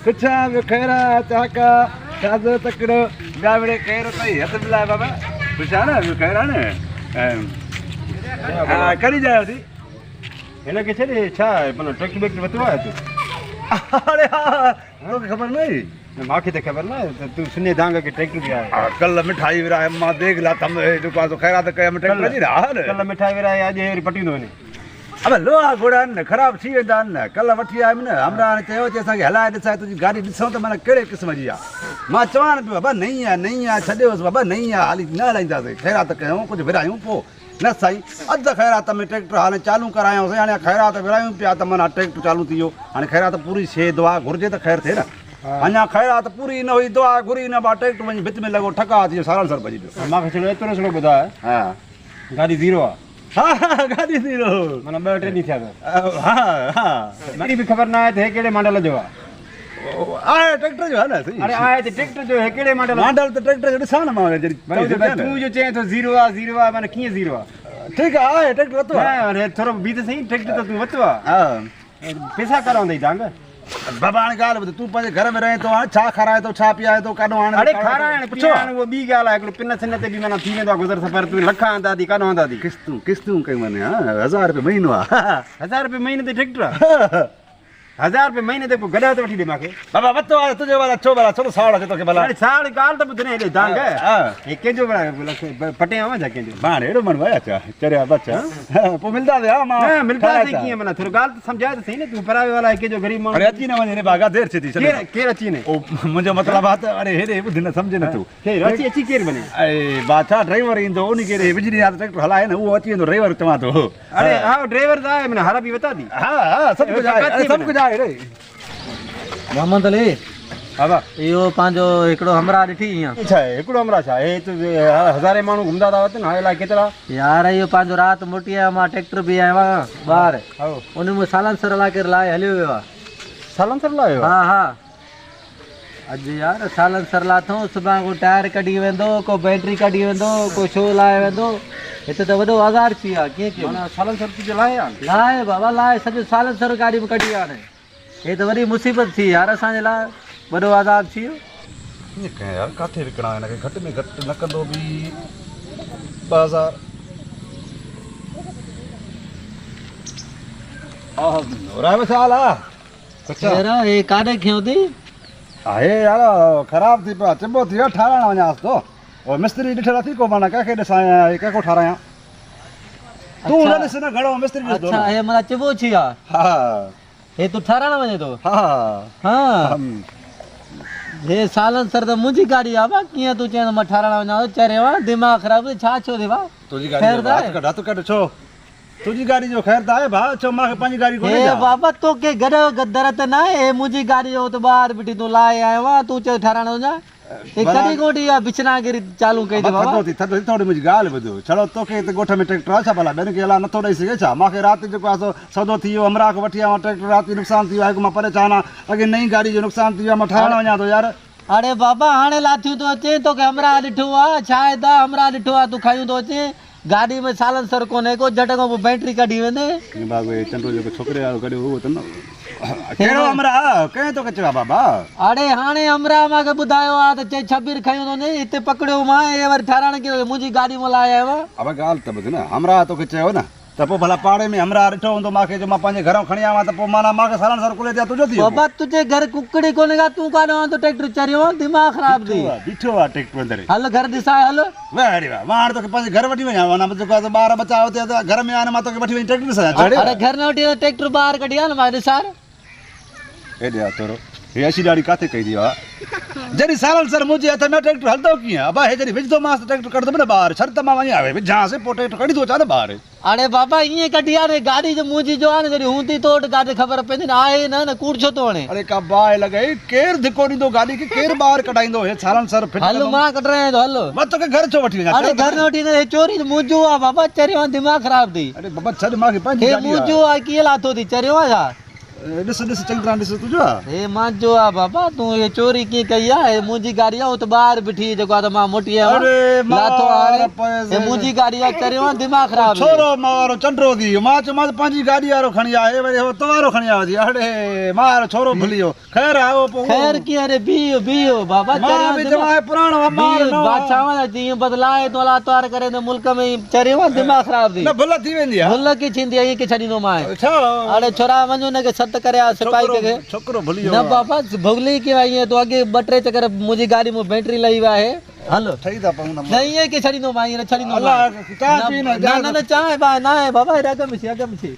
कुछा खैरा चाका शादर तकड़ो गावड़े खैर तई हथ मिलाए बाबा कुछा ना खैरा ने करी जायो थी हिन के छे छा मतलब ट्रैक्टर बैक्टर वतो आयो तू अरे हां तोखे खबर नहीं माखे ते खबर ना तू सुने दांगा के ट्रैक्टर भी आया कल मिठाई विराय मां देख ला तम जो पासो खैरा त कया ट्रैक्टर नहीं रहा कल मिठाई विराय आज हेरी पटी नो ने अब लोहा घोड़ा न खराब थी वेंदा न कल वठी आयम न हमरा ने चयो जे असांखे हलाए ॾिसाए तुंहिंजी गाॾी ॾिसूं त माना कहिड़े क़िस्म जी आहे मां चवां न पियो बाबा नहीं आहे छॾियोसि बाबा नहीं आहे हाली न हलाईंदासीं ख़ैरात कयूं कुझु विरायूं पोइ न साईं अधु ख़ैरात में ट्रैक्टर हाणे चालू करायोसीं हाणे ख़ैरात विरायूं पिया त माना ट्रैक्टर चालू थी वियो हाणे ख़ैरात पूरी शइ दुआ घुरिजे त ख़ैर थिए न अञा ख़ैरात पूरी न हुई दुआ घुरी न बा ट्रैक्टर वञी भित में लॻो ठका थी वियो सारण सर भॼी पियो मूंखे चलो एतिरो सॼो ॿुधाए हा गाॾी ज़ीरो आहे हाँ गाड़ी थी रो माना ॿ टे ॾींहं थिया हाँ मेरी भी ख़बर न आहे त हे कहिड़े मॉडल जो आहे ट्रैक्टर जो आहे न सही अरे आहे त ट्रैक्टर जो हे कहिड़े मॉडल त ट्रैक्टर जो ॾिसां न मां जॾहिं तूं जो चएं थो ज़ीरो आहे माना कीअं ज़ीरो आहे ठीकु आहे ट्रैक्टर वरितो आहे अरे थोरो बि त सही ट्रैक्टर त तूं वरितो आहे हा पैसा कराईंदई डांग बाबा हाणे ॻाल्हि ॿुध तूं पंहिंजे घर में रहे थो हाणे छा खाराए थो छा पीआरे थो काॾो हाणे अरे खाराइण पीआरण उहो ॿी ॻाल्हि आहे हिकिड़ो पिन सिन ते बि माना थी वेंदो आहे गुज़र सफ़र तूं लख आंदा थी काॾो आंदा थी किस्तूं कयूं माने हा 1000 रुपए महीनो आहे 1000 रुपए महीने ते ट्रैक्टर आहे 1000 रुपए महीने ते पोइ गॾा त वठी ॾे मूंखे बाबा वरितो आहे तुंहिंजे वारा छो साड़ अचे तोखे भला साड़ ॻाल्हि त ॿुधणे हेॾे दांग हे कंहिंजो पटे आवां छा कंहिंजो भाण अहिड़ो माण्हू आहे छा चरिया बचा पोइ मिलंदासीं हा मां मिलंदासीं कीअं माना थोरो ॻाल्हि त सम्झाए त सही न तूं परावे वारा कंहिंजो ग़रीब माण्हू अची न वञे बागा देरि थी केरु अची ने मुंहिंजो मतिलबु आहे त अरे हेॾे ॿुध न सम्झे न तूं अची केरु वञे ऐं बादशाह ड्राइवर ईंदो उन खे विझड़ी आहे ट्रैक्टर हलाए न उहो अची वेंदो ड्राइवर चवां थो अरे हा ड्राइवर त आहे माना हरा बि वता थी हा सभु कुझु आहे रे मोहम्मद अली बाबा इहो पंहिंजो हिकिड़ो हमरा ॾिठी ईअं छा आहे हिकिड़ो हमरा छा हे हज़ारे माण्हू घुमंदा था वठनि हाणे अलाए केतिरा यार इहो पंहिंजो राति मोटी आयो मां ट्रैक्टर बि आयो आहियां ॿाहिरि उन में सालनसर इलाइक़े लाइ हलियो वियो आहे सालनसर लाइ हा हा अॼु यार सालनसर लाथऊं सुभाणे को टायर कढी वेंदो को बैटरी कढी वेंदो को शो लाहे वेंदो हिते त वॾो आज़ार थी वियो आहे कीअं कीअं माना सालनसर तुंहिंजे लाइ बाबा लाइ सॼो सालनसर गाॾी में कढी हाणे हे त वरी मुसीबत थी यार असांजे लाइ वॾो आज़ाद थी वियो कीअं कयां यार किथे विकिणा हिनखे घटि में घटि न कंदो बि 2000 राय साल आहे हे काॾे खयो थी आहे यार ख़राब थी पियो चिॿो थी वियो ठाराइण वञांसि थो और मिस्त्री ॾिठल थी को माना कंहिंखे ॾिसां कंहिंखो ठारायां तूं न ॾिस न घणो मिस्त्री अच्छा हे माना चिॿो थी आहे हा हे तूं ठाराइण वञे थो हा हा हे सालनसर त मुंहिंजी गाॾी आहे बा कीअं तूं चएं मां ठाराइण वञा चरे वा दिमाग़ ख़राब छा छो थी बा तुंहिंजी गाॾी हथ कढ छो तुंहिंजी गाॾी जो ख़ैर त आहे भाउ छो मूंखे पंहिंजी गाॾी कोन्हे बाबा तोखे गॾ दरत न आहे हे मुंहिंजी गाॾी जो त ॿाहिरि बीठी तूं लाहे आयो आहे तूं चयो ठाराइण वञा हे कॾहिं कोठी आहे बिछनागिरी चालू कई अथई बाबा थोरी मुंहिंजी ॻाल्हि ॿुधो छड़ो तोखे हिते ॻोठ में ट्रैक्टर आहे छा भला ॿियनि खे अलाए नथो ॾेई सघे छा मूंखे राति जेको आहे सौदो थी वियो हमरा खां वठी आयो ट्रैक्टर राति जो नुक़सानु थी वियो आहे मां परेशान आहे अॻे नई गाॾी जो नुक़सानु थी वियो आहे मां ठाराइण वञा थो यार अरे बाबा हाणे लाथियूं थो अचे तोखे हमरा ॾिठो आहे छा आहे त हमरा ॾिठो आहे तूं खयूं थो अचे गाॾी में सालनसर कोन्हे को झट खां पोइ बैटरी कढी वेंदे चंडो जेको छोकिरे वारो गॾु उहो त न कहिड़ो हमरा कंहिं तोखे चयो बाबा अड़े हाणे हमरा मूंखे ॿुधायो आहे त चई 26 खयूं थो न हिते पकड़ियो मां हे वरी ठाराइण कयो मुंहिंजी गाॾी में लाहे आयो आहे अब ॻाल्हि त ॿुध न हमरा तोखे चयो न त पोइ भला पाड़े में हमरा ॾिठो हूंदो मूंखे जो मां पंहिंजे घरों खणी आवां त पोइ माना मूंखे सालनसर कुले ते तुंहिंजो थी बाबा तुंहिंजे घर कुकड़ी कोन्हे का तूं काॾो आयो त ट्रैक्टर चरियो आहे दिमाग़ ख़राब थी बीठो आहे ट्रैक्टर अंदरि हल घर ॾिसाए हल वाह अरे वाह मां हाणे तोखे पंहिंजे घर वठी वञा माना जेको आहे ॿार बचा हुते घर में आया मां तोखे वठी वञी ट्रैक्टर ॾिसां अरे घर न वठी ट्रैक्टर ॿाहिरि कढी आहे न मां ॾिसार हेॾे आहे थोरो हे अची ॾाढी किथे कई थी आहे जॾहिं सालनसर मुंहिंजे हथ में ट्रैक्टर हलंदो कीअं अबा हे जॾहिं विझंदो मांसि ट्रैक्टर कढंदो न ॿाहिरि शर्त मां वञा विझांसि पोइ ट्रैक्टर कढी थो अचां न ॿाहिरि अरे बाबा ईअं कढी आहे न गाॾी जो मुंहिंजी जो आहे न जॾहिं हूंदी तो वटि गाॾी ख़बर पवंदी न आहे न कूड़ छो थो हणे अरे का बाहि लॻई केरु धिको ॾींदो गाॾी खे केरु ॿाहिरि कढाईंदो हे सालनसर हल मां कढायां थो हल मां तोखे घर छो वठी वञा अरे घर न वठी हे चोरी मुंहिंजो आहे बाबा चरियो आहे दिमाग़ ख़राब थी अरे बाबा छॾ मूंखे पंहिंजी मुंहिंजो आहे कीअं लाथो थी चरियो आहे छा ॾिस ॾिस चङी तरह ॾिस तुंहिंजो आहे हे मुंहिंजो आहे बाबा तूं हे चोरी कीअं कई आहे हे मुंहिंजी गाॾी आहे त ॿाहिरि बीठी जेको आहे त मां मोटी आहियां अरे लाथो हाणे मार हे मुंहिंजी गाॾी आहे चरियो आहे दिमाग़ ख़राब छोरो मारो चंडो थी वियो मां चयोमांसि पंहिंजी गाॾी वारो खणी आयो वरी हो तवारो खणी आयो थी अड़े मार छोरो भुली वियो ख़ैर आओ पोइ ख़ैर कीअं अरे बीहो बीहो बाबा मां बि चवां पुराणो आहे, मार न बादशाह जीअं बदलाए तो लातवार करे त मुल्क में चरियो आहे दिमाग़ ख़राब थी न भुल थी वेंदी आहे भुल की थींदी आहे ईअं की छॾींदो मां छा अरे छोरा वञो न के सत करे आ सिपाही के छोकिरो भुली वियो न बाबा भुगली की आई तो अॻे ॿ टे चकर मुंहिंजी गाॾी में बैटरी लही वियो आहे हलो ठही था पऊं न ईअं की छॾींदो मां ईअं न छॾींदो अलाह चांहि पी न न न चांहि न आहे बाबा अॻ में छे